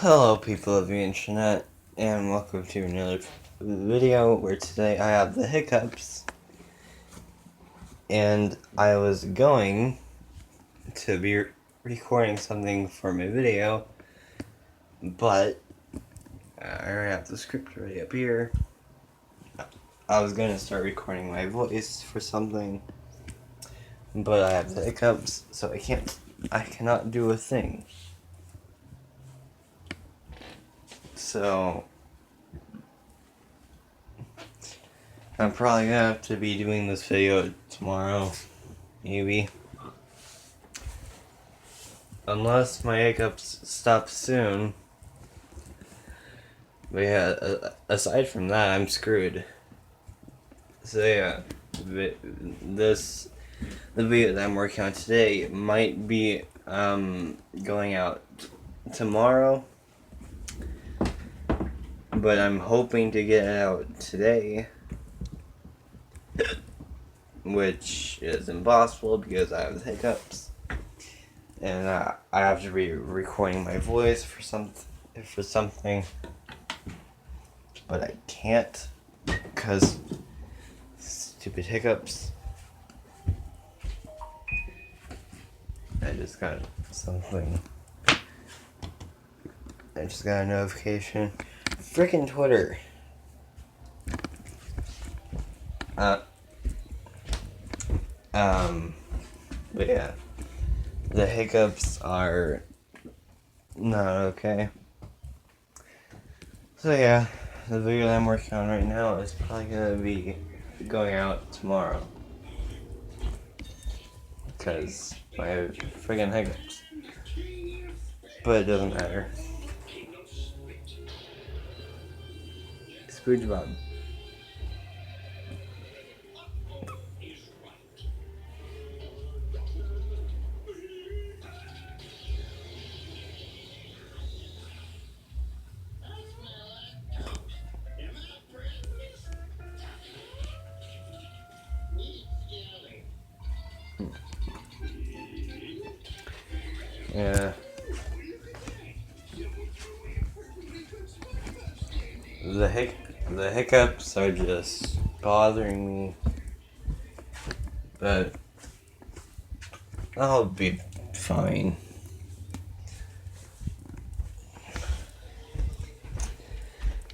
Hello people of the internet, and welcome to another video where today I have the hiccups, and I was going to be recording something for my video, but I already have the script ready up here. I was going to start recording my voice for something, but I have the hiccups, so I cannot do a thing. So I'm probably gonna have to be doing this video tomorrow, maybe. Unless my hiccups stop soon. But yeah, aside from that, I'm screwed. So yeah, the video that I'm working on today might be going out tomorrow. But I'm hoping to get it out today. Which is impossible because I have the hiccups. And I have to be recording my voice for something. But I can't because stupid hiccups. I just got something. I just got a notification. Frickin' Twitter. But yeah, the hiccups are not okay. So yeah, the video that I'm working on right now is probably gonna be going out tomorrow. Because I have friggin' hiccups. But it doesn't matter. SpongeBob. Yeah. The hiccups are just bothering me. But I'll be fine.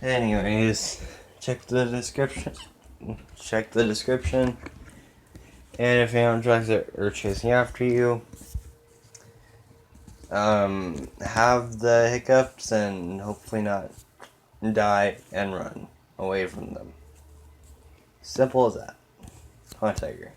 Anyways, check the description. And if anyone drugs are chasing after you, have the hiccups and hopefully not die and run away from them. Simple as that. Hot Tiger.